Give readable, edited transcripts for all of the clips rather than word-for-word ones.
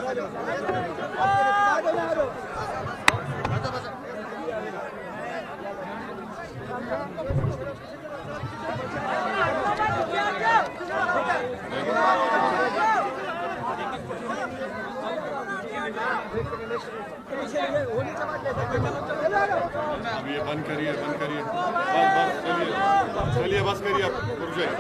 اب یہ بند کریے بس چلیے بس کریے اب رک جائیے.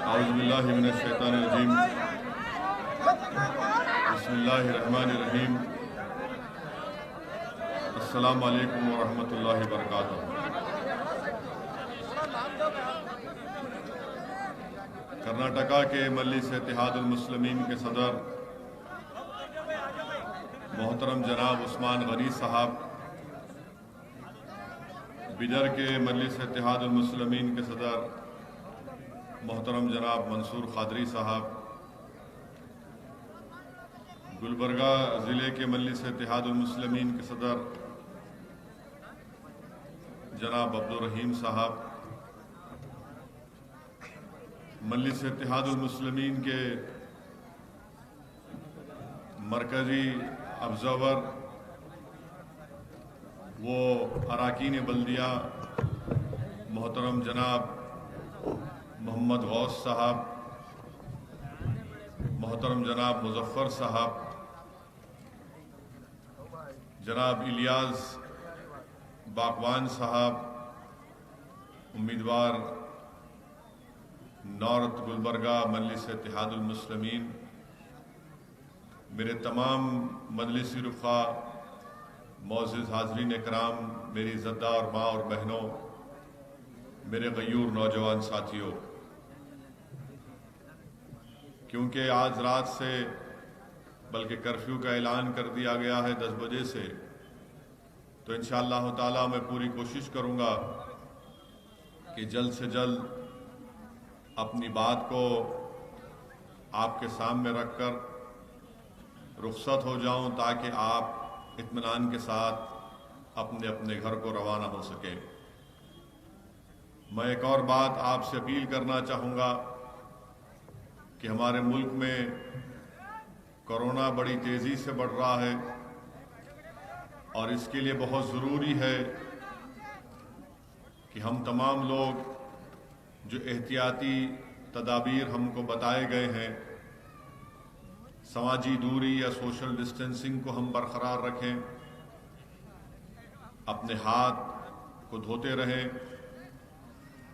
اعوذ باللہ من الشیطان الرجیم. بسم اللہ الرحمن الرحیم. السلام علیکم ورحمۃ اللہ وبرکاتہ. کرناٹکا کے مجلس اتحاد المسلمین کے صدر محترم جناب عثمان غنی صاحب، بیدر کے مجلس اتحاد المسلمین کے صدر محترم جناب منصور قادری صاحب، گلبرگہ ضلع کے مجلس اتحاد المسلمین کے صدر جناب عبدالرحیم صاحب، مجلس اتحاد المسلمین کے مرکزی ابزرور وہ اراکین بلدیہ محترم جناب محمد غوث صاحب، محترم جناب مظفر صاحب، جناب الیاس باقوان صاحب، امیدوار نارتھ گلبرگہ مجلس اتحاد المسلمین، میرے تمام مجلسی رفقا، معزز حاضرین اکرام، میری زدہ اور ماں اور بہنوں، میرے غیور نوجوان ساتھیوں، کیونکہ آج رات سے بلکہ کرفیو کا اعلان کر دیا گیا ہے 10 بجے سے، تو انشاءاللہ تعالی میں پوری کوشش کروں گا کہ جلد سے جلد اپنی بات کو آپ کے سامنے رکھ کر رخصت ہو جاؤں تاکہ آپ اطمینان کے ساتھ اپنے اپنے گھر کو روانہ ہو سکے. میں ایک اور بات آپ سے اپیل کرنا چاہوں گا کہ ہمارے ملک میں کورونا بڑی تیزی سے بڑھ رہا ہے اور اس کے لیے بہت ضروری ہے کہ ہم تمام لوگ جو احتیاطی تدابیر ہم کو بتائے گئے ہیں، سماجی دوری یا سوشل ڈسٹینسنگ کو ہم برقرار رکھیں، اپنے ہاتھ کو دھوتے رہیں،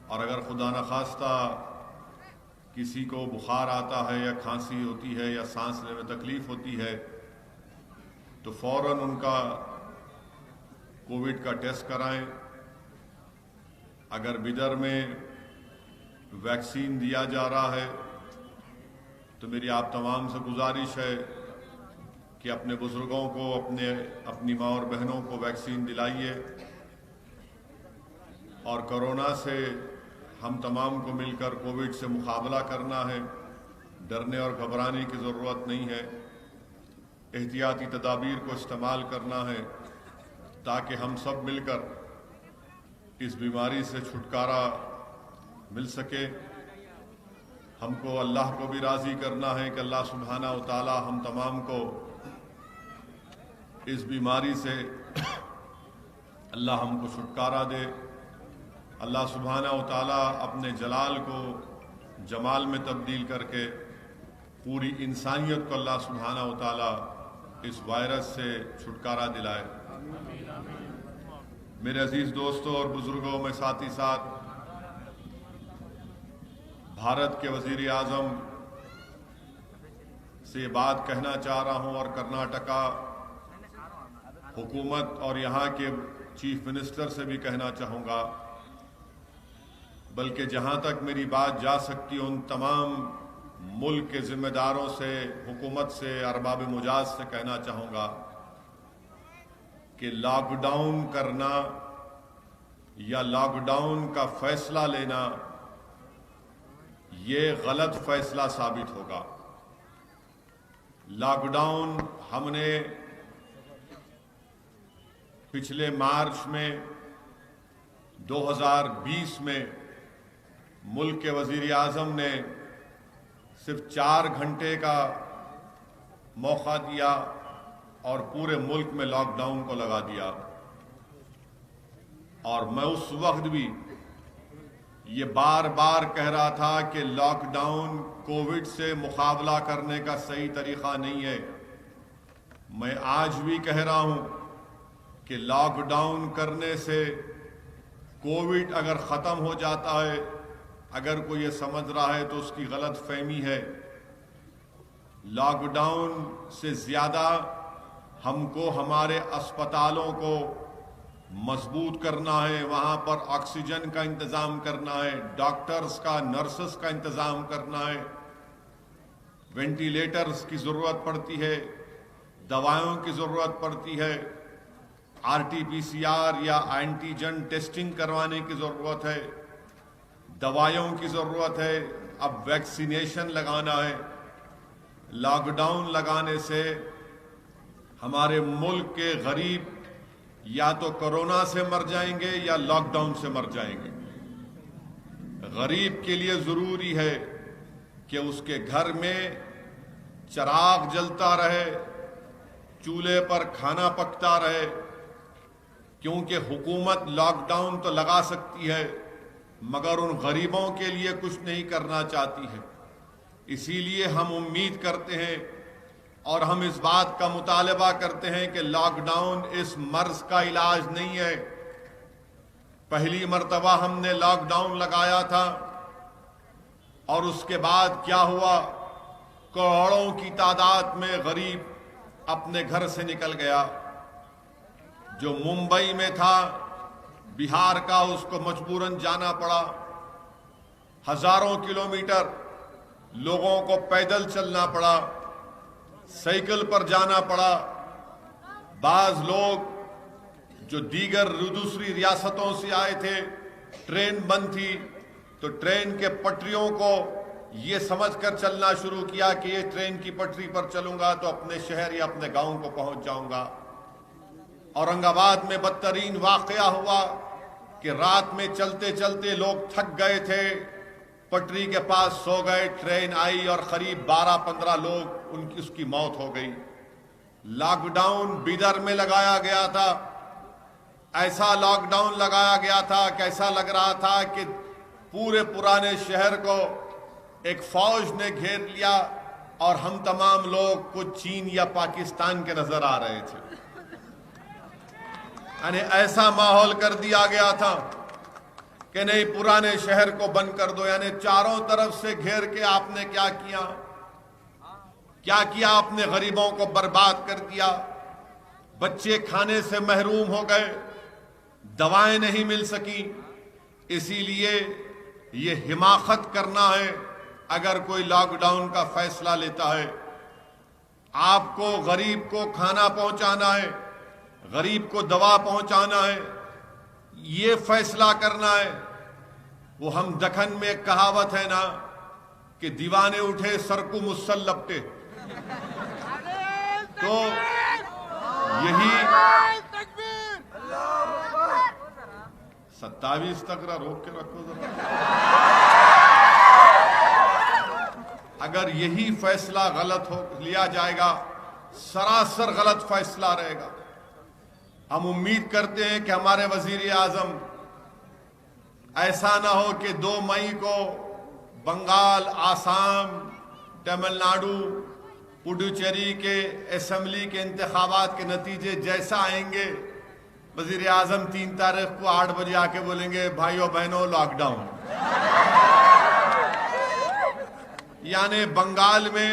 اور اگر خدا نخواستہ کسی کو بخار آتا ہے یا کھانسی ہوتی ہے یا سانس لینے میں تکلیف ہوتی ہے تو فوراً ان کا کووڈ کا ٹیسٹ کرائیں. اگر بیدر میں ویکسین دیا جا رہا ہے تو میری آپ تمام سے گزارش ہے کہ اپنے بزرگوں کو، اپنی ماں اور بہنوں کو ویکسین دلائیے، اور کورونا سے ہم تمام کو مل کر کووڈ سے مقابلہ کرنا ہے. ڈرنے اور گھبرانے کی ضرورت نہیں ہے، احتیاطی تدابیر کو استعمال کرنا ہے تاکہ ہم سب مل کر اس بیماری سے چھٹکارا مل سکے. ہم کو اللہ کو بھی راضی کرنا ہے کہ اللہ سبحانہ و تعالی ہم تمام کو اس بیماری سے اللہ ہم کو چھٹکارا دے. اللہ سبحانہ و تعالی اپنے جلال کو جمال میں تبدیل کر کے پوری انسانیت کو اللہ سبحانہ و تعالی اس وائرس سے چھٹکارا دلائے. میرے عزیز دوستوں اور بزرگوں، میں ساتھ ہی ساتھ بھارت کے وزیر اعظم سے یہ بات کہنا چاہ رہا ہوں، اور کرناٹکا حکومت اور یہاں کے چیف منسٹر سے بھی کہنا چاہوں گا، بلکہ جہاں تک میری بات جا سکتی ان تمام ملک کے ذمہ داروں سے، حکومت سے، ارباب مجاز سے کہنا چاہوں گا کہ لاک ڈاؤن کرنا یا لاک ڈاؤن کا فیصلہ لینا یہ غلط فیصلہ ثابت ہوگا۔ لاک ڈاؤن ہم نے پچھلے مارچ میں 2020 میں ملک کے وزیر اعظم نے صرف 4 گھنٹے کا موقع دیا اور پورے ملک میں لاک ڈاؤن کو لگا دیا، اور میں اس وقت بھی یہ بار بار کہہ رہا تھا کہ لاک ڈاؤن کووڈ سے مقابلہ کرنے کا صحیح طریقہ نہیں ہے۔ میں آج بھی کہہ رہا ہوں کہ لاک ڈاؤن کرنے سے کووڈ اگر ختم ہو جاتا ہے، اگر کوئی یہ سمجھ رہا ہے تو اس کی غلط فہمی ہے۔ لاک ڈاؤن سے زیادہ ہم کو ہمارے اسپتالوں کو مضبوط کرنا ہے، وہاں پر آکسیجن کا انتظام کرنا ہے، ڈاکٹرز کا، نرسز کا انتظام کرنا ہے، وینٹیلیٹرز کی ضرورت پڑتی ہے، دوائیوں کی ضرورت پڑتی ہے، RT-PCR یا اینٹیجن ٹیسٹنگ کروانے کی ضرورت ہے، دوائیوں کی ضرورت ہے، اب ویکسینیشن لگانا ہے۔ لاک ڈاؤن لگانے سے ہمارے ملک کے غریب یا تو کورونا سے مر جائیں گے یا لاک ڈاؤن سے مر جائیں گے۔ غریب کے لیے ضروری ہے کہ اس کے گھر میں چراغ جلتا رہے، چولہے پر کھانا پکتا رہے، کیونکہ حکومت لاک ڈاؤن تو لگا سکتی ہے مگر ان غریبوں کے لیے کچھ نہیں کرنا چاہتی ہے۔ اسی لیے ہم امید کرتے ہیں اور ہم اس بات کا مطالبہ کرتے ہیں کہ لاک ڈاؤن اس مرض کا علاج نہیں ہے۔ پہلی مرتبہ ہم نے لاک ڈاؤن لگایا تھا اور اس کے بعد کیا ہوا، کروڑوں کی تعداد میں غریب اپنے گھر سے نکل گیا۔ جو ممبئی میں تھا، بہار کا، اس کو مجبوراً جانا پڑا۔ ہزاروں کلومیٹر لوگوں کو پیدل چلنا پڑا، سائیکل پر جانا پڑا۔ بعض لوگ جو دیگر دوسری ریاستوں سے آئے تھے، ٹرین بند تھی تو ٹرین کے پٹریوں کو یہ سمجھ کر چلنا شروع کیا کہ یہ ٹرین کی پٹری پر چلوں گا تو اپنے شہر یا اپنے گاؤں کو پہنچ جاؤں گا۔ اورنگ آباد میں بدترین واقعہ ہوا کہ رات میں چلتے چلتے لوگ تھک گئے تھے، پٹری کے پاس سو گئے، ٹرین آئی اور قریب 12-15 لوگ اس کی موت ہو گئی۔ لاک ڈاؤن بیدر میں لگایا گیا تھا، ایسا لاک ڈاؤن لگایا گیا تھا کہ ایسا لگ رہا تھا کہ پورے پرانے شہر کو ایک فوج نے گھیر لیا اور ہم تمام لوگ کچھ چین یا پاکستان کے نظر آ رہے تھے۔ یعنی ایسا ماحول کر دیا گیا تھا کہ نہیں، پرانے شہر کو بند کر دو۔ یعنی چاروں طرف سے گھیر کے آپ نے کیا کیا آپ نے غریبوں کو برباد کر دیا۔ بچے کھانے سے محروم ہو گئے، دوائیں نہیں مل سکیں۔ اسی لیے یہ حماقت کرنا ہے اگر کوئی لاک ڈاؤن کا فیصلہ لیتا ہے۔ آپ کو غریب کو کھانا پہنچانا ہے، غریب کو دوا پہنچانا ہے، یہ فیصلہ کرنا ہے۔ وہ ہم دکن میں ایک کہاوت ہے نا کہ دیوانے اٹھے سر کو مسل لپٹے، تو یہی 27 تک روک کے رکھو ذرا۔ اگر یہی فیصلہ غلط لیا جائے گا، سراسر غلط فیصلہ رہے گا۔ ہم امید کرتے ہیں کہ ہمارے وزیر اعظم ایسا نہ ہو کہ 2 مئی کو بنگال، آسام، تمل ناڈو، پڈوچیری کے اسمبلی کے انتخابات کے نتیجے جیسا آئیں گے، وزیر اعظم 3 تاریخ کو 8 بجے آ کے بولیں گے بھائیو بہنوں لاک ڈاؤن۔ یعنی بنگال میں،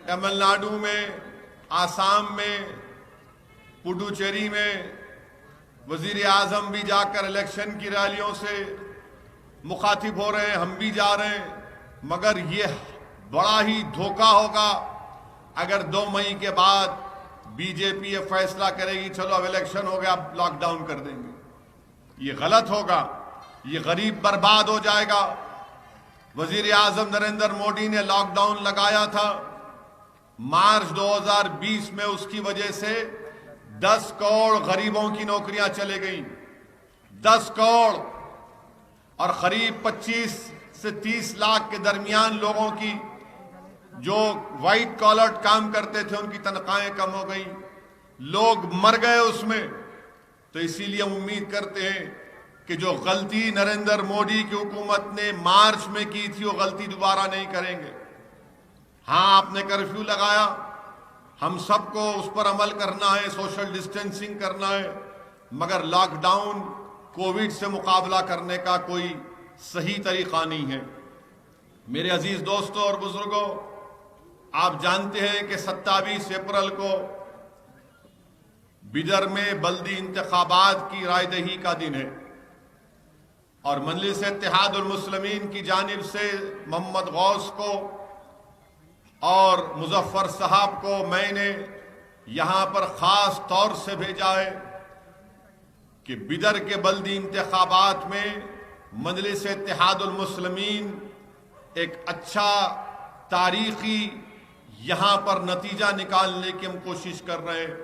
تمل ناڈو میں، آسام میں، پڈوچیری میں وزیر اعظم بھی جا کر الیکشن کی ریلیوں سے مخاطب ہو رہے ہیں، ہم بھی جا رہے ہیں، مگر یہ بڑا ہی دھوکہ ہوگا اگر 2 مئی کے بعد بی جے پی یہ فیصلہ کرے گی چلو اب الیکشن ہو گیا اب لاک ڈاؤن کر دیں گے. یہ غلط ہوگا, یہ غریب برباد ہو جائے گا. وزیر اعظم نریندر مودی نے لاک ڈاؤن لگایا تھا مارچ 2020 میں, اس کی وجہ سے 10 کروڑ غریبوں کی نوکریاں چلے گئیں, 10 کروڑ, اور قریب 25 سے 30 لاکھ کے درمیان لوگوں کی جو وائٹ کالر کام کرتے تھے ان کی تنخواہیں کم ہو گئیں, لوگ مر گئے اس میں. تو اسی لیے ہم امید کرتے ہیں کہ جو غلطی نریندر مودی کی حکومت نے مارچ میں کی تھی وہ غلطی دوبارہ نہیں کریں گے. ہاں آپ نے کرفیو لگایا, ہم سب کو اس پر عمل کرنا ہے, سوشل ڈسٹینسنگ کرنا ہے, مگر لاک ڈاؤن کووڈ سے مقابلہ کرنے کا کوئی صحیح طریقہ نہیں ہے. میرے عزیز دوستوں اور بزرگوں, آپ جانتے ہیں کہ 27 اپریل کو بیدر میں بلدی انتخابات کی رائے دہی کا دن ہے, اور مجلس اتحاد المسلمین کی جانب سے محمد غوث کو اور مظفر صاحب کو میں نے یہاں پر خاص طور سے بھیجا ہے کہ بیدر کے بلدی انتخابات میں مجلس اتحاد المسلمین ایک اچھا تاریخی یہاں پر نتیجہ نکالنے کی ہم کوشش کر رہے ہیں,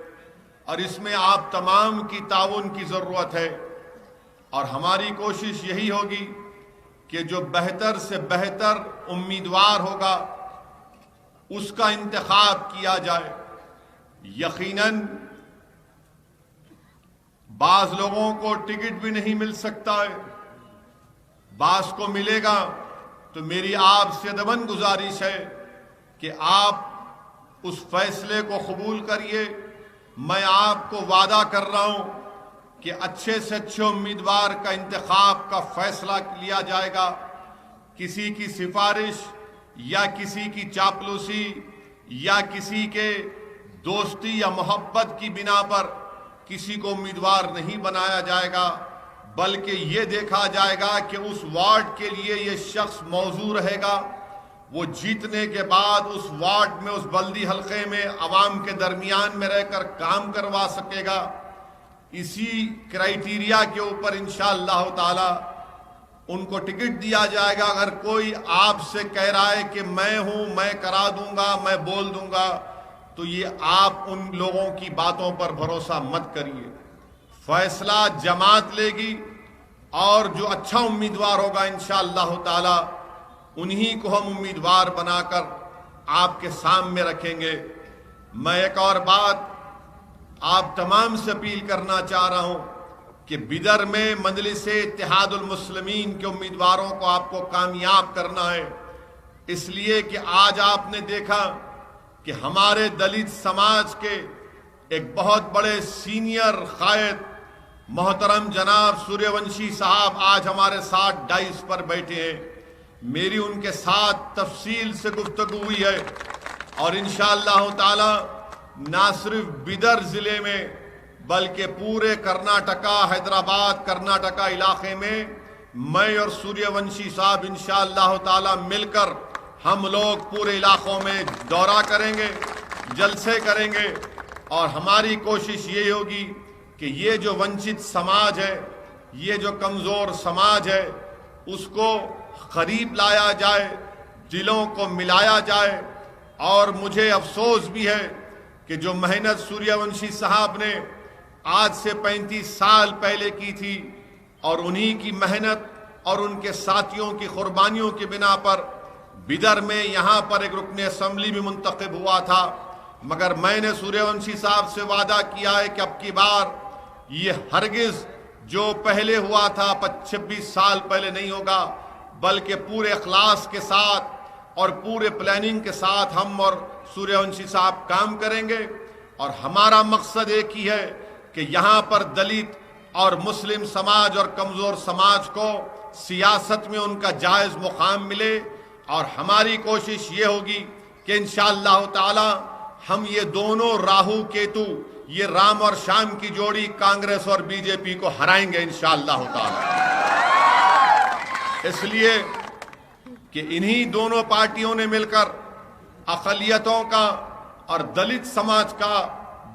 اور اس میں آپ تمام کی تعاون کی ضرورت ہے. اور ہماری کوشش یہی ہوگی کہ جو بہتر سے بہتر امیدوار ہوگا اس کا انتخاب کیا جائے. یقیناً بعض لوگوں کو ٹکٹ بھی نہیں مل سکتا ہے, بعض کو ملے گا. تو میری آپ سے دبن گزارش ہے کہ آپ اس فیصلے کو قبول کریے. میں آپ کو وعدہ کر رہا ہوں کہ اچھے سے اچھے امیدوار کا انتخاب کا فیصلہ لیا جائے گا. کسی کی سفارش یا کسی کی چاپلوسی یا کسی کے دوستی یا محبت کی بنا پر کسی کو امیدوار نہیں بنایا جائے گا, بلکہ یہ دیکھا جائے گا کہ اس وارڈ کے لیے یہ شخص موزوں رہے گا, وہ جیتنے کے بعد اس وارڈ میں, اس بلدی حلقے میں عوام کے درمیان میں رہ کر کام کروا سکے گا. اسی کرائیٹیریا کے اوپر انشاءاللہ تعالی ان کو ٹکٹ دیا جائے گا. اگر کوئی آپ سے کہہ رہا ہے کہ میں ہوں, میں کرا دوں گا, میں بول دوں گا, تو یہ آپ ان لوگوں کی باتوں پر بھروسہ مت کریے. فیصلہ جماعت لے گی, اور جو اچھا امیدوار ہوگا انشاءاللہ تعالی انہی کو ہم امیدوار بنا کر آپ کے سامنے رکھیں گے. میں ایک اور بات آپ تمام سے اپیل کرنا چاہ رہا ہوں کہ بیدر میں مجلس اتحاد المسلمین کے امیدواروں کو آپ کو کامیاب کرنا ہے. اس لیے کہ آج آپ نے دیکھا کہ ہمارے دلت سماج کے ایک بہت بڑے سینئر قائد محترم جناب سوریہ ونشی صاحب آج ہمارے ساتھ ڈائس پر بیٹھے ہیں. میری ان کے ساتھ تفصیل سے گفتگو ہوئی ہے, اور انشاءاللہ تعالی نہ صرف بیدر ضلع میں بلکہ پورے کرناٹکا, حیدرآباد کرناٹکا علاقے میں اور سوریہ ونشی صاحب انشاءاللہ تعالی مل کر ہم لوگ پورے علاقوں میں دورہ کریں گے, جلسے کریں گے, اور ہماری کوشش یہ ہوگی کہ یہ جو ونچت سماج ہے, یہ جو کمزور سماج ہے, اس کو قریب لایا جائے, دلوں کو ملایا جائے. اور مجھے افسوس بھی ہے کہ جو محنت سوریہ ونشی صاحب نے آج سے 35 سال پہلے کی تھی, اور انہی کی محنت اور ان کے ساتھیوں کی قربانیوں کی بنا پر بیدر میں یہاں پر ایک رکن اسمبلی بھی منتخب ہوا تھا. مگر میں نے سوریہ ونشی صاحب سے وعدہ کیا ہے کہ اب کی بار یہ ہرگز جو پہلے ہوا تھا 26 سال پہلے نہیں ہوگا, بلکہ پورے اخلاص کے ساتھ اور پورے پلاننگ کے ساتھ ہم اور سوریہ ونشی صاحب کام کریں گے. اور ہمارا مقصد ایک ہی ہے کہ یہاں پر دلت اور مسلم سماج اور کمزور سماج کو سیاست میں ان کا جائز مقام ملے. اور ہماری کوشش یہ ہوگی کہ انشاءاللہ تعالی ہم یہ دونوں راہو کیتو, یہ رام اور شام کی جوڑی کانگریس اور بی جے پی کو ہرائیں گے انشاءاللہ تعالی. اس لیے کہ انہی دونوں پارٹیوں نے مل کر اقلیتوں کا اور دلت سماج کا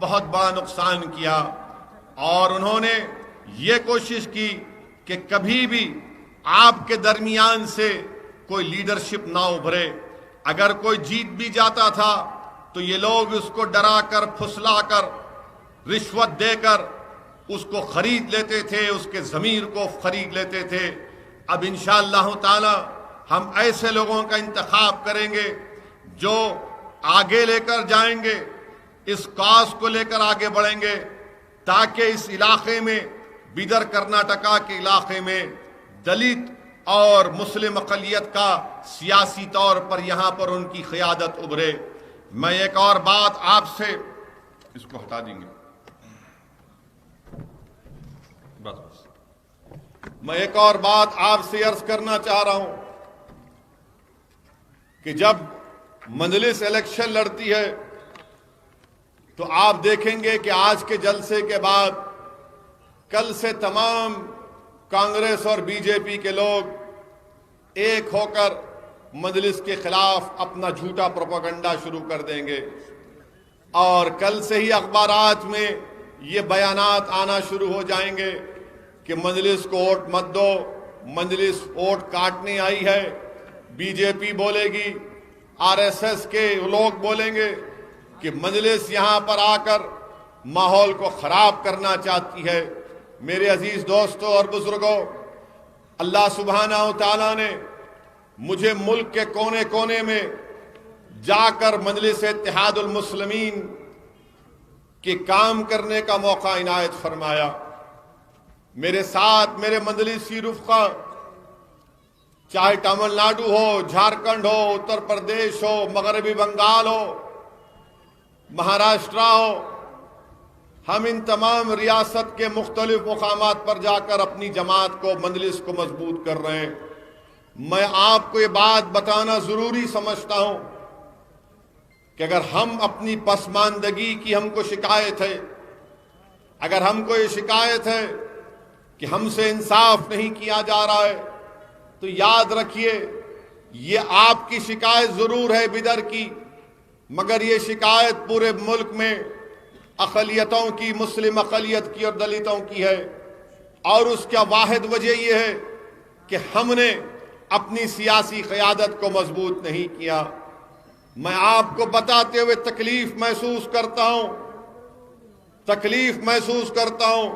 بہت بڑا نقصان کیا، اور انہوں نے یہ کوشش کی کہ کبھی بھی آپ کے درمیان سے کوئی لیڈرشپ نہ ابھرے۔ اگر کوئی جیت بھی جاتا تھا تو یہ لوگ اس کو ڈرا کر، پھسلا کر، رشوت دے کر اس کو خرید لیتے تھے، اس کے ضمیر کو خرید لیتے تھے۔ اب انشاءاللہ تعالی ہم ایسے لوگوں کا انتخاب کریں گے جو آگے لے کر جائیں گے، اس کاز کو لے کر آگے بڑھیں گے، تاکہ اس علاقے میں، بیدر کرناٹکا کے علاقے میں دلت اور مسلم اقلیت کا سیاسی طور پر یہاں پر ان کی قیادت ابھرے۔ میں ایک اور بات آپ سے، اس کو ہٹا دیں گے، بس میں ایک اور بات آپ سے عرض کرنا چاہ رہا ہوں کہ جب مجلس الیکشن لڑتی ہے تو آپ دیکھیں گے کہ آج کے جلسے کے بعد کل سے تمام کانگریس اور بی جے پی کے لوگ ایک ہو کر مجلس کے خلاف اپنا جھوٹا پروپیگنڈا شروع کر دیں گے، اور کل سے ہی اخبارات میں یہ بیانات آنا شروع ہو جائیں گے کہ مجلس کو ووٹ مت دو، مجلس ووٹ کاٹنے آئی ہے۔ بی جے پی بولے گی، آر ایس ایس کے لوگ بولیں گے کہ مجلس یہاں پر آ کر ماحول کو خراب کرنا چاہتی ہے۔ میرے عزیز دوستوں اور بزرگوں، اللہ سبحانہ و تعالیٰ نے مجھے ملک کے کونے کونے میں جا کر مجلس اتحاد المسلمین کے کام کرنے کا موقع عنایت فرمایا۔ میرے ساتھ میرے مجلسی رفقا، چاہے تمل ناڈو ہو، جھارکھنڈ ہو، اتر پردیش ہو، مغربی بنگال ہو، مہاراشٹرا ہو، ہم ان تمام ریاست کے مختلف مقامات پر جا کر اپنی جماعت کو، مجلس کو مضبوط کر رہے ہیں۔ میں آپ کو یہ بات بتانا ضروری سمجھتا ہوں کہ اگر ہم اپنی پسماندگی کی ہم کو شکایت ہے، اگر ہم کو یہ شکایت ہے کہ ہم سے انصاف نہیں کیا جا رہا ہے، تو یاد رکھیے یہ آپ کی شکایت ضرور ہے بیدر کی، مگر یہ شکایت پورے ملک میں اقلیتوں کی، مسلم اقلیت کی اور دلتوں کی ہے، اور اس کا واحد وجہ یہ ہے کہ ہم نے اپنی سیاسی قیادت کو مضبوط نہیں کیا۔ میں آپ کو بتاتے ہوئے تکلیف محسوس کرتا ہوں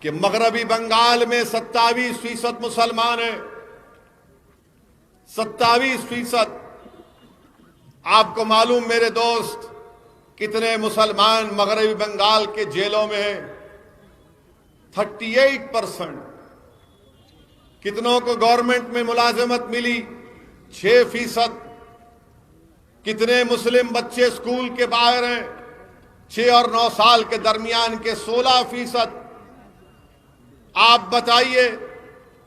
کہ مغربی بنگال میں 27% مسلمان ہیں، 27%۔ آپ کو معلوم میرے دوست کتنے مسلمان مغربی بنگال کے جیلوں میں ہیں؟ 38%۔ کتنوں کو گورنمنٹ میں ملازمت ملی؟ 6%۔ کتنے مسلم بچے اسکول کے باہر ہیں؟ 6 اور 9 سال کے درمیان کے 16%۔ آپ بتائیے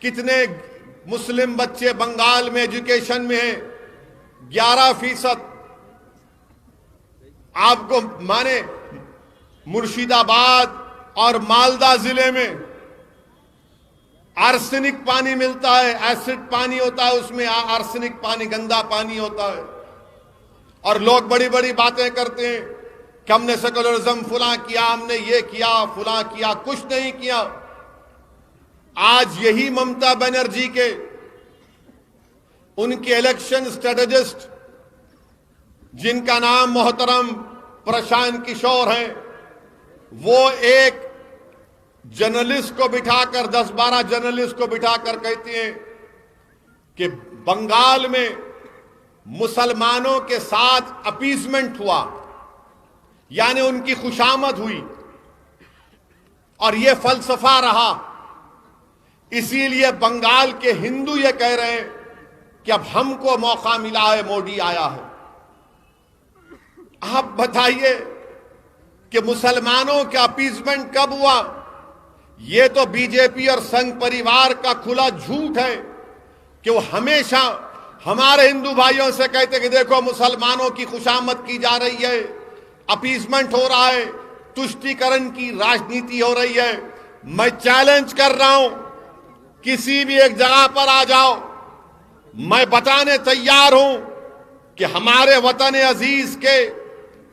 کتنے مسلم بچے بنگال میں ایجوکیشن میں ہیں؟ 11%۔ آپ کو مانے مرشید آباد اور مالدہ ضلع میں آرسینک پانی ملتا ہے، ایسڈ پانی ہوتا ہے، اس میں آرسینک پانی، گندا پانی ہوتا ہے، اور لوگ بڑی بڑی باتیں کرتے ہیں کہ ہم نے سیکولرزم فلاں کیا، ہم نے یہ کیا، فلاں کیا۔ کچھ نہیں کیا۔ آج یہی ممتا بنرجی کے، ان کے الیکشن اسٹریٹجسٹ جن کا نام محترم پرشانت کشور ہیں، وہ ایک جرنلسٹ کو بٹھا کر، 10-12 جرنلسٹ کو بٹھا کر کہتے ہیں کہ بنگال میں مسلمانوں کے ساتھ اپیزمنٹ ہوا، یعنی ان کی خوشامد ہوئی، اور یہ فلسفہ رہا۔ اسی لیے بنگال کے ہندو یہ کہہ رہے ہیں کہ اب ہم کو موقع ملا ہے، مودی آیا ہے۔ آپ بتائیے کہ مسلمانوں کا اپیزمنٹ کب ہوا؟ یہ تو بی جے پی اور سنگھ پریوار کا کھلا جھوٹ ہے کہ وہ ہمیشہ ہمارے ہندو بھائیوں سے کہتے کہ دیکھو مسلمانوں کی خوشامد کی جا رہی ہے، اپیزمنٹ ہو رہا ہے، تشتی کرن کی راجنیتی ہو رہی ہے۔ میں چیلنج کر رہا ہوں، کسی بھی ایک جگہ پر آ جاؤ، میں بتانے تیار ہوں کہ ہمارے وطن عزیز کے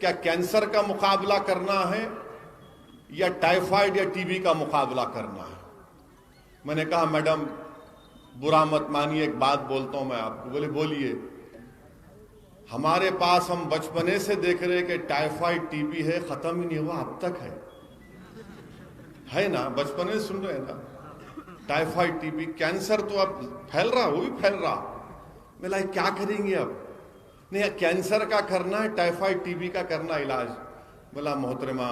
کیا کینسر کا مقابلہ کرنا ہے یا ٹائیفائڈ یا ٹی بی کا مقابلہ کرنا ہے؟ میں نے کہا میڈم برا مت مانیے، ایک بات بولتا ہوں میں آپ کو۔ بولے بولیے۔ ہمارے پاس ہم بچپنے سے دیکھ رہے کہ ٹائیفائڈ ٹی بی ہے، ختم ہی نہیں ہوا، اب تک ہے نا، بچپنے سے سن رہے ہیں نا، ٹائیفائڈ ٹی بی، کینسر تو اب پھیل رہا، وہ بھی پھیل رہا۔ میں لائے کیا کریں گے اب؟ نہیں، کینسر کا کرنا ہے، ٹائیفائڈ ٹی بی کا کرنا علاج۔ بولا محترمہ،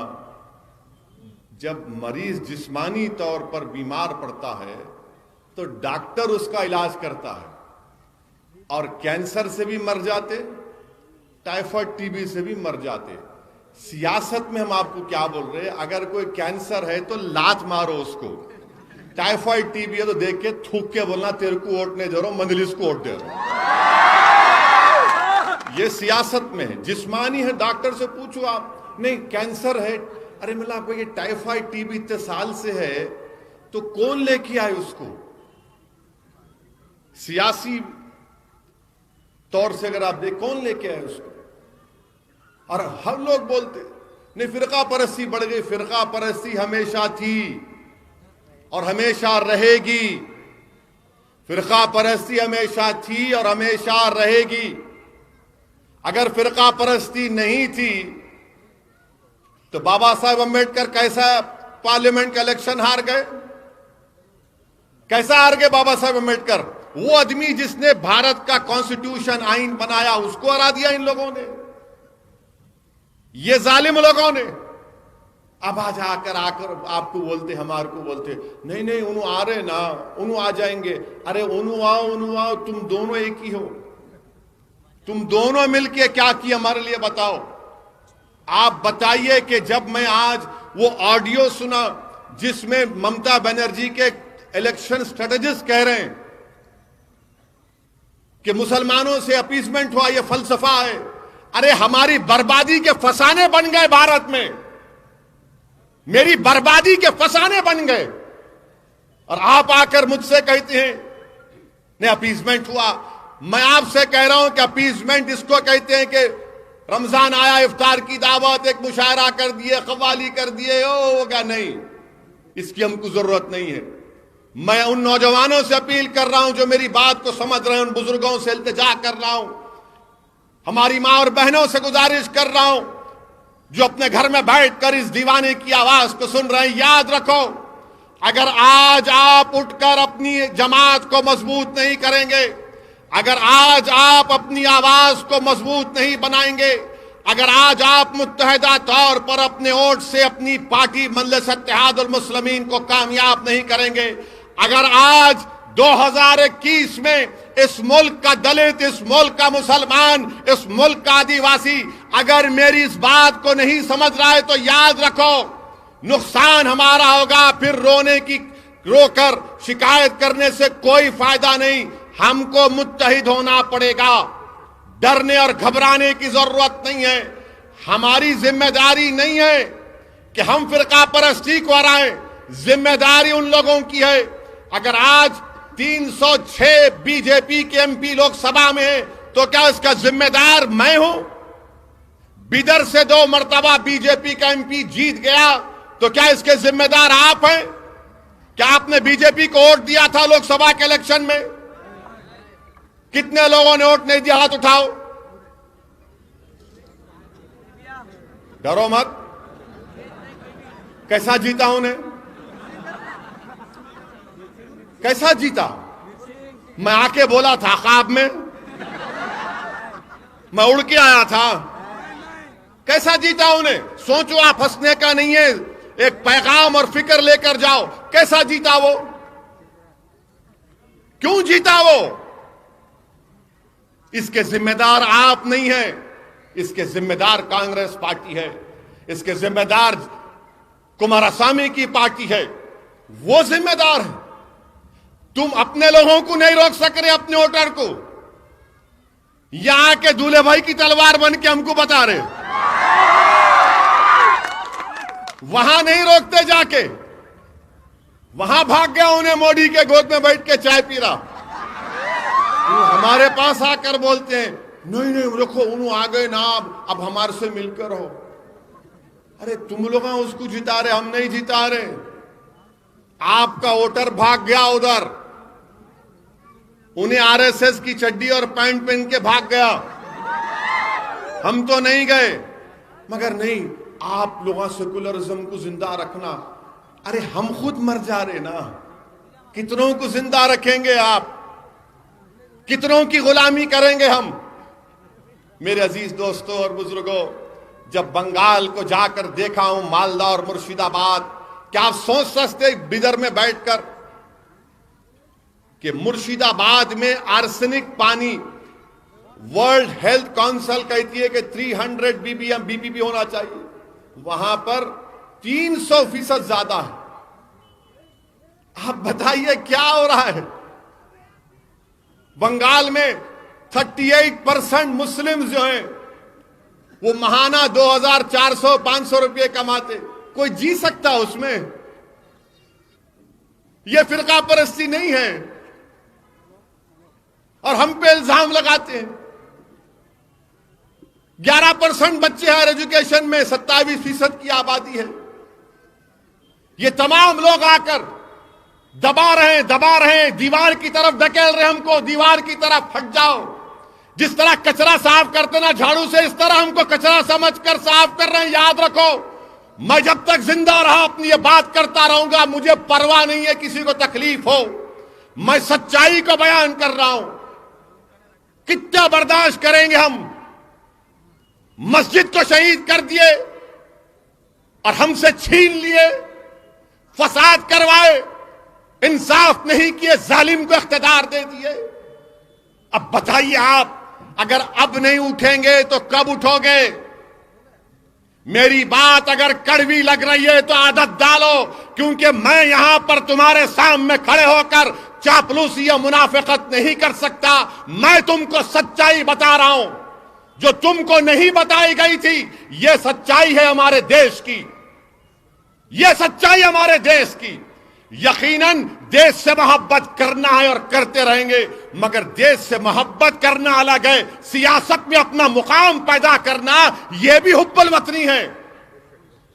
جب مریض جسمانی طور پر بیمار پڑتا ہے تو ڈاکٹر اس کا علاج کرتا ہے، اور کینسر سے بھی مر جاتے، ٹائیفائڈ ٹی بی سے بھی مر جاتے۔ سیاست میں ہم آپ کو کیا بول رہے ہیں؟ اگر کوئی کینسر ہے تو لات مارو اس کو، ٹائیفائڈ ٹی بی ہے تو دیکھ کے تھوک کے بولنا تیرے کو ووٹ نہیں دے رہا ہوں، مجلس کو ووٹ دے رہا ہوں۔ یہ سیاست میں ہے۔ جسمانی ہے، ڈاکٹر سے پوچھو آپ، نہیں کینسر ہے، ارے ملا آپ کو یہ ٹائیفائڈ ٹی بی اتنے سال سے ہے تو کون لے کے آئے اس کو؟ سیاسی طور سے اگر آپ دیکھ، کون لے کے آئے اس کو؟ اور ہر لوگ بولتے نہیں فرقہ پرستی بڑھ گئی، فرقہ پرستی ہمیشہ تھی اور ہمیشہ رہے گی، فرقہ پرستی ہمیشہ تھی اور ہمیشہ رہے گی۔ اگر فرقہ پرستی نہیں تھی تو بابا صاحب امبیڈکر کیسا پارلیمنٹ کا الیکشن ہار گئے؟ کیسا ہار گئے بابا صاحب امبیڈکر؟ وہ آدمی جس نے بھارت کا کانسٹیٹیوشن آئین بنایا، اس کو ہرا دیا ان لوگوں نے، یہ ظالم لوگوں نے۔ اب آج آ کر آپ کو بولتے، ہمارے کو بولتے نہیں انہوں آ رہے نا، انہوں آ جائیں گے۔ ارے انہوں آؤ، تم دونوں ایک ہی ہو، تم دونوں مل کے کیا کیا ہمارے لیے بتاؤ۔ آپ بتائیے کہ جب میں آج وہ آڈیو سنا جس میں ممتا بنرجی کے الیکشن سٹریٹجسٹ کہہ رہے ہیں کہ مسلمانوں سے اپیسمنٹ ہوا، یہ فلسفہ ہے۔ ارے ہماری بربادی کے فسانے بن گئے بھارت میں، میری بربادی کے فسانے بن گئے، اور آپ آ کر مجھ سے کہتے ہیں نہیں اپیسمنٹ ہوا۔ میں آپ سے کہہ رہا ہوں کہ اپیسمنٹ اس کو کہتے ہیں کہ رمضان آیا، افطار کی دعوت، ایک مشاعرہ کر دیے، قوالی کر دیے، ہو گیا۔ نہیں، اس کی ہم کو ضرورت نہیں ہے۔ میں ان نوجوانوں سے اپیل کر رہا ہوں جو میری بات کو سمجھ رہے ہیں، ان بزرگوں سے التجا کر رہا ہوں، ہماری ماں اور بہنوں سے گزارش کر رہا ہوں جو اپنے گھر میں بیٹھ کر اس دیوانے کی آواز کو سن رہے ہیں، یاد رکھو، اگر آج آپ اٹھ کر اپنی جماعت کو مضبوط نہیں کریں گے، اگر آج آپ اپنی آواز کو مضبوط نہیں بنائیں گے، اگر آج آپ متحدہ طور پر اپنے ووٹ سے اپنی پارٹی مجلس اتحاد المسلمین کو کامیاب نہیں کریں گے، اگر آج 2021 میں اس ملک کا دلت، اس ملک کا مسلمان، اس ملک کا آدیواسی اگر میری اس بات کو نہیں سمجھ رہا ہے تو یاد رکھو نقصان ہمارا ہوگا۔ پھر رو کر شکایت کرنے سے کوئی فائدہ نہیں، ہم کو متحد ہونا پڑے گا۔ ڈرنے اور گھبرانے کی ضرورت نہیں ہے۔ ہماری ذمہ داری نہیں ہے کہ ہم فرقہ پرستی کو ہرائیں، ذمہ داری ان لوگوں کی ہے۔ اگر آج 306 بی جے پی کے ایم پی لوک سبھا میں ہیں تو کیا اس کا ذمہ دار میں ہوں؟ بیدر سے 2 مرتبہ بی جے پی کا ایم پی جیت گیا تو کیا اس کے ذمہ دار آپ ہیں؟ کیا آپ نے بی جے پی کو ووٹ دیا تھا لوک سبھا کے الیکشن میں؟ کتنے لوگوں نے ووٹ نہیں دیا؟ ہاتھ اٹھاؤ۔ ڈرو مت۔ کیسا جیتا ہوں نے؟ کیسا جیتا؟ میں آ کے بولا تھا خواب میں، میں اڑ کے آیا تھا۔ کیسا جیتا ہوں نے؟ سوچو، آپ ہنسنے کا نہیں ہے، ایک پیغام اور فکر لے کر جاؤ۔ کیسا جیتا وہ؟ کیوں جیتا وہ؟ اس کے ذمہ دار آپ نہیں ہیں، اس کے ذمہ دار کانگریس پارٹی ہے، اس کے ذمہ دار کماراسوامی کی پارٹی ہے، وہ ذمہ دار ہے۔ تم اپنے لوگوں کو نہیں روک سک رہے، اپنے ووٹر کو، یہاں کے دولہے بھائی کی تلوار بن کے ہم کو بتا رہے، وہاں نہیں روکتے جا کے، وہاں بھاگ گیا انہیں موڈی کے گود میں بیٹھ کے چائے پی رہا۔ ہمارے پاس آ کر بولتے ہیں نہیں نہیں دیکھو انہوں آ گئے نا اب ہمارے سے مل کر رہو. ارے تم لوگ اس کو جتا رہے, ہم نہیں جتا رہے. آپ کا ووٹر بھاگ گیا ادھر, انہیں آر ایس ایس کی چڈی اور پینٹ پہن کے بھاگ گیا, ہم تو نہیں گئے. مگر نہیں, آپ لوگوں سیکولرزم کو زندہ رکھنا. ارے ہم خود مر جا رہے نا, کتنوں کو زندہ رکھیں گے آپ, کتنوں کی غلامی کریں گے ہم. میرے عزیز دوستوں اور بزرگوں, جب بنگال کو جا کر دیکھا ہوں, مالدہ اور مرشید آباد, کیا آپ سوچ سکتے بیدر میں بیٹھ کر کہ مرشید آباد میں آرسینک پانی ورلڈ ہیلتھ کونسل کہتی ہے کہ 300 بی پی ہونا چاہیے, وہاں پر 300% زیادہ ہے. آپ بتائیے کیا ہو رہا ہے. بنگال میں 38% مسلم جو ہیں وہ ماہانہ 2400-500 روپے کماتے. کوئی جی سکتا اس میں؟ یہ فرقہ پرستی نہیں ہے. اور ہم پہ الزام لگاتے ہیں. 11% بچے ہائر ایجوکیشن میں, 27% کی آبادی ہے. یہ تمام لوگ آ کر دبا رہے ہیں, دیوار کی طرف دھکیل رہے ہم کو, دیوار کی طرف ہٹ جاؤ. جس طرح کچرا صاف کرتے نا جھاڑو سے, اس طرح ہم کو کچرا سمجھ کر صاف کر رہے ہیں. یاد رکھو, میں جب تک زندہ رہا اپنی یہ بات کرتا رہوں گا. مجھے پرواہ نہیں ہے کسی کو تکلیف ہو, میں سچائی کو بیان کر رہا ہوں. کتنا برداشت کریں گے ہم؟ مسجد کو شہید کر دیے اور ہم سے چھین لیے, فساد کروائے, انصاف نہیں کیے, ظالم کو اقتدار دے دیے. اب بتائیے آپ, اگر اب نہیں اٹھیں گے تو کب اٹھو گے؟ میری بات اگر کڑوی لگ رہی ہے تو عادت ڈالو, کیونکہ میں یہاں پر تمہارے سامنے کھڑے ہو کر چاپلوسی یا منافقت نہیں کر سکتا. میں تم کو سچائی بتا رہا ہوں جو تم کو نہیں بتائی گئی تھی. یہ سچائی ہے ہمارے دیش کی, یہ سچائی ہمارے دیش کی. یقیناً دیش سے محبت کرنا ہے اور کرتے رہیں گے, مگر دیش سے محبت کرنا الگ ہے, سیاست میں اپنا مقام پیدا کرنا یہ بھی حب الوطنی ہے.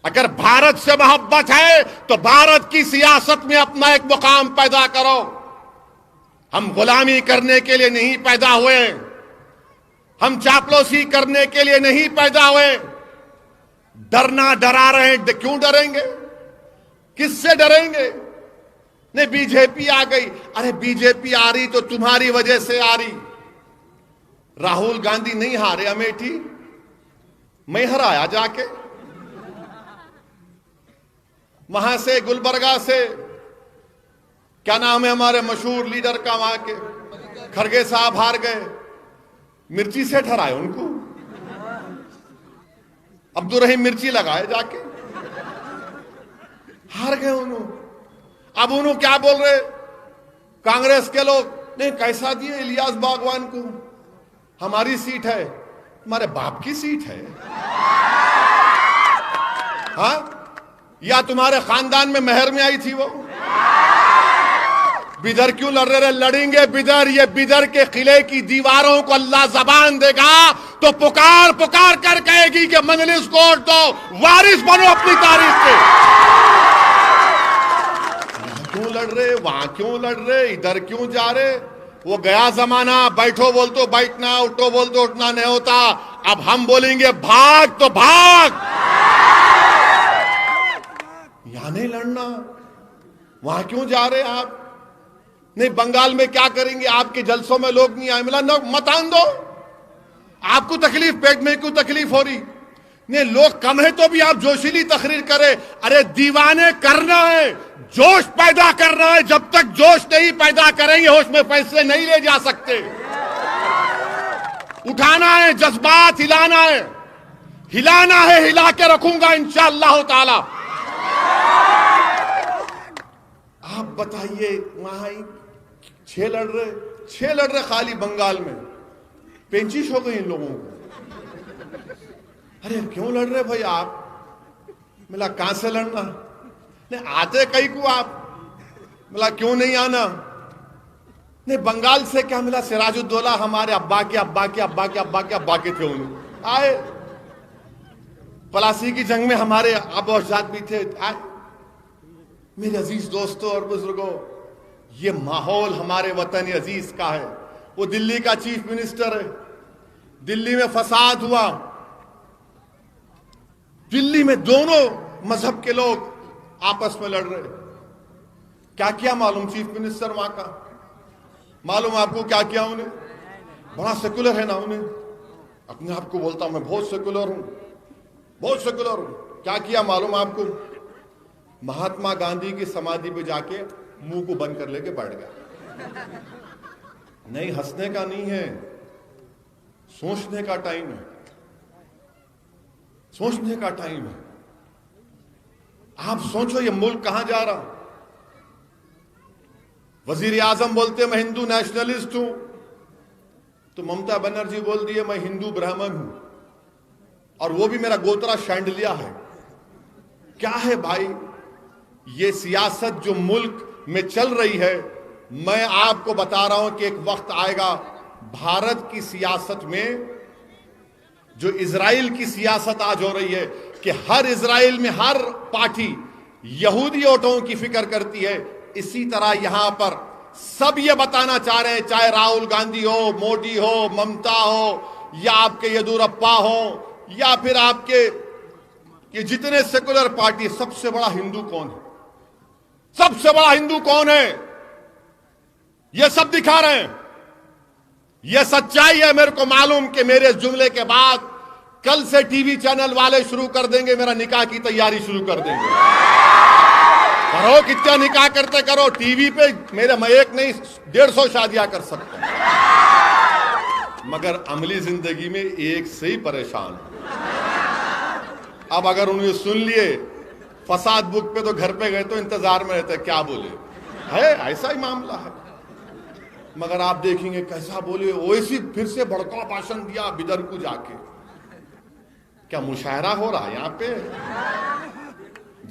اگر بھارت سے محبت ہے تو بھارت کی سیاست میں اپنا ایک مقام پیدا کرو. ہم غلامی کرنے کے لیے نہیں پیدا ہوئے, ہم چاپلوسی کرنے کے لیے نہیں پیدا ہوئے. ڈرنا ڈرا رہے ہیں, کیوں ڈریں گے؟ کس سے ڈریں گے؟ نہیں بی جے پی آ گئی. ارے بی جے پی آ رہی تو تمہاری وجہ سے آ رہی. راہل گاندھی نہیں ہارے امیٹھی, میں ہرایا جا کے. وہاں سے گلبرگہ سے کیا نام ہے ہمارے مشہور لیڈر کا, وہاں کے کھرگے صاحب ہار گئے, مرچی سے ٹھہرائے ان کو. عبدالرحیم مرچی لگائے جا کے, ہار گئے انہوں. اب انہوں کیا بول رہے کانگریس کے لوگ, نہیں کیسا دیے الیاس باغوان کو, ہماری سیٹ ہے. ہمارے باپ کی سیٹ ہے ہاں, یا تمہارے خاندان میں مہر میں آئی تھی وہ؟ بیدر کیوں لڑ رہے؟ لڑیں گے بیدر. یہ بیدر کے قلعے کی دیواروں کو اللہ زبان دے گا تو پکار پکار کر کہے گی کہ مجلس کوٹ دو, وارث بنو اپنی تاریخ کے. کیوں لڑ رہے, وہاں کیوں لڑ رہے, ادھر کیوں جا رہے؟ وہ گیا زمانہ, بیٹھو بول تو بیٹھنا, اٹھو بول تو اٹھنا نہیں ہوتا. اب ہم بولیں گے بھاگ تو بھاگ. یہاں نہیں لڑنا. وہاں کیوں جا رہے آپ؟ نہیں بنگال میں کیا کریں گے؟ آپ کے جلسوں میں لوگ نہیں آئے, ملا مت آن دو. آپ کو تکلیف, پیٹ میں کیوں تکلیف ہو رہی؟ نہیں لوگ کم ہے تو بھی آپ جوشیلی تقریر کرے. ارے دیوانے کرنا ہے, جوش پیدا کرنا ہے. جب تک جوش نہیں پیدا کریں گے ہوش میں فیصلے نہیں لے جا سکتے. اٹھانا ہے, جذبات ہلانا ہے, ہلانا ہے, ہلا کے رکھوں گا انشاءاللہ تعالی. آپ بتائیے وہاں 6 لڑ رہے خالی بنگال میں, پینچیش ہو گئی ان لوگوں کو. ارے کیوں لڑ رہے بھائی آپ؟ ملا کہاں سے لڑنا؟ نہیں آتے کئی کو آپ, ملا کیوں نہیں آنا؟ نہیں بنگال سے کیا ملا؟ سراج الدولہ ہمارے ابا کے ابا کے ابا کے ابا کے ابا کے تھے، انہیں آئے پلاسی کی جنگ میں ہمارے ابا اجداد بھی تھے، آئے۔ میرے عزیز دوستوں اور بزرگوں، یہ ماحول ہمارے وطن عزیز کا ہے۔ وہ دلی کا چیف منسٹر ہے، دلی میں فساد ہوا، دلی میں دونوں مذہب کے لوگ آپس میں لڑ رہے، کیا کیا معلوم چیف منسٹر وہاں کا؟ معلوم آپ کو کیا کیا انہیں؟ بڑا سیکولر ہے نا، انہیں اپنے آپ کو بولتا ہوں میں بہت سیکولر ہوں، بہت سیکولر ہوں۔ کیا کیا معلوم آپ کو؟ مہاتما گاندھی کی سمادھی پہ جا کے منہ کو بند کر لے کے بیٹھ گیا۔ نہیں، ہنسنے کا نہیں ہے، سوچنے کا ٹائم ہے، سوچنے کا ٹائم ہے۔ آپ سوچو یہ ملک کہاں جا رہا؟ وزیر اعظم بولتے میں ہندو نیشنلسٹ ہوں، تو ممتا بنرجی بول دیے میں ہندو برہمن ہوں، اور وہ بھی میرا گوترا شینڈلیا ہے۔ کیا ہے بھائی یہ سیاست جو ملک میں چل رہی ہے؟ میں آپ کو بتا رہا ہوں کہ ایک وقت آئے گا بھارت کی سیاست میں جو اسرائیل کی سیاست آج ہو رہی ہے کہ ہر اسرائیل میں ہر پارٹی یہودی ووٹوں کی فکر کرتی ہے، اسی طرح یہاں پر سب یہ بتانا چاہ رہے ہیں، چاہے راہل گاندھی ہو، مودی ہو، ممتا ہو، یا آپ کے یدورپا ہو، یا پھر آپ کے یہ جتنے سیکولر پارٹی، سب سے بڑا ہندو کون ہے؟ سب سے بڑا ہندو کون ہے؟ یہ سب دکھا رہے ہیں۔ یہ سچائی ہے، میرے کو معلوم کہ میرے اس جملے کے بعد کل سے ٹی وی چینل والے شروع کر دیں گے، میرا نکاح کی تیاری شروع کر دیں گے۔ کرو کتنا نکاح کرتے کرو، ٹی وی پہ میں ایک نہیں 150 شادیاں کر سکتا ہوں، مگر عملی زندگی میں ایک سے ہی پریشان ہوں۔ اب اگر انہیں سن لیے فساد بک پہ تو گھر پہ گئے تو انتظار میں رہتے کیا بولے، ہے ایسا ہی معاملہ ہے۔ مگر آپ دیکھیں گے کیسا بولے، ویسی پھر سے بڑکا بھاشن دیا بدر کو جا کے۔ کیا مشاعرہ ہو رہا ہے یہاں پہ؟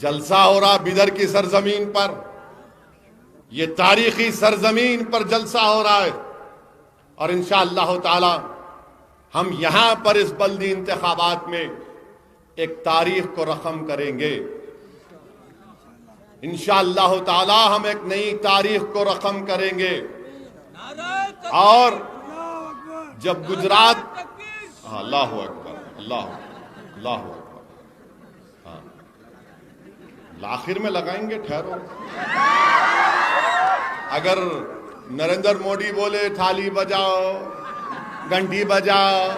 جلسہ ہو رہا بدر کی سرزمین پر، یہ تاریخی سرزمین پر جلسہ ہو رہا ہے، اور انشاءاللہ تعالی ہم یہاں پر اس بلدی انتخابات میں ایک تاریخ کو رقم کریں گے۔ انشاءاللہ تعالی ہم ایک نئی تاریخ کو رقم کریں گے، اور جب گجرات، اللہ اکبر، اللہ اکبر، ہاں آخر میں لگائیں گے، ٹھہرو۔ اگر نریندر مودی بولے تھالی بجاؤ، گھنٹی بجاؤ،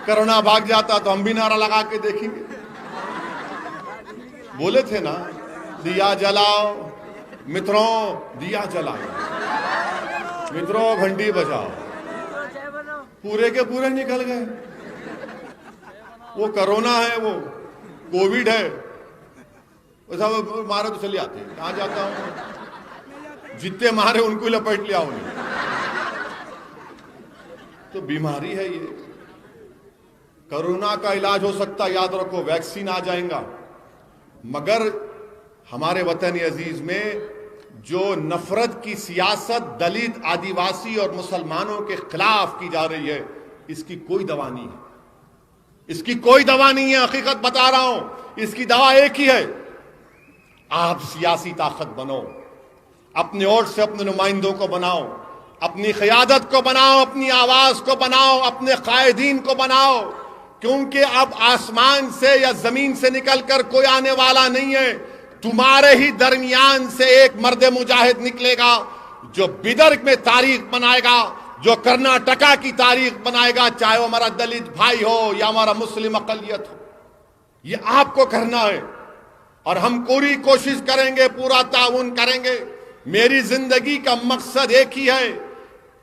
کرونا بھاگ جاتا تو ہم بھی نعرہ لگا کے دیکھیں گے۔ بولے تھے نا دیا جلاؤ متروں، دیا جلاؤ متروں، گھنٹی بجاؤ، پورے کے پورے نکل گئے۔ وہ کرونا ہے، وہ کووڈ ہے، ویسا مارے تو چلے آتے، کہاں جاتا ہوں، جتنے مارے ان کو لپیٹ لیا انہیں۔ تو بیماری ہے یہ، کرونا کا علاج ہو سکتا، یاد رکھو ویکسین آ جائیں گا، مگر ہمارے وطن عزیز میں جو نفرت کی سیاست دلت، آدیواسی اور مسلمانوں کے خلاف کی جا رہی ہے، اس کی کوئی دوا نہیں ہے، اس کی کوئی دوا نہیں ہے، حقیقت بتا رہا ہوں۔ اس کی دوا ایک ہی ہے، آپ سیاسی طاقت بنو، اپنے ووٹ سے اپنے نمائندوں کو بناؤ، اپنی قیادت کو بناؤ، اپنی آواز کو بناؤ، اپنے قائدین کو بناؤ، کیونکہ اب آسمان سے یا زمین سے نکل کر کوئی آنے والا نہیں ہے، تمہارے ہی درمیان سے ایک مرد مجاہد نکلے گا جو بدر میں تاریخ بنائے گا، جو کرناٹکا کی تاریخ بنائے گا، چاہے وہ ہمارا دلت بھائی ہو یا ہمارا مسلم اقلیت ہو۔ یہ آپ کو کرنا ہے، اور ہم پوری کوشش کریں گے، پورا تعاون کریں گے۔ میری زندگی کا مقصد ایک ہی ہے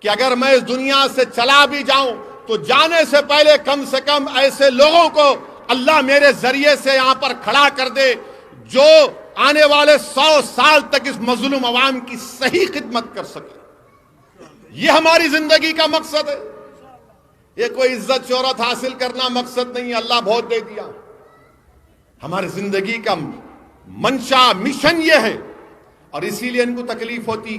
کہ اگر میں اس دنیا سے چلا بھی جاؤں تو جانے سے پہلے کم سے کم ایسے لوگوں کو اللہ میرے ذریعے سے یہاں پر کھڑا کر دے جو آنے والے 100 سال تک اس مظلوم عوام کی صحیح خدمت کر سکے۔ یہ ہماری زندگی کا مقصد ہے، یہ کوئی عزت شہرت حاصل کرنا مقصد نہیں، اللہ بہت دے دیا۔ ہماری زندگی کا منشا، مشن یہ ہے، اور اسی لیے ان کو تکلیف ہوتی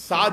7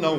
9।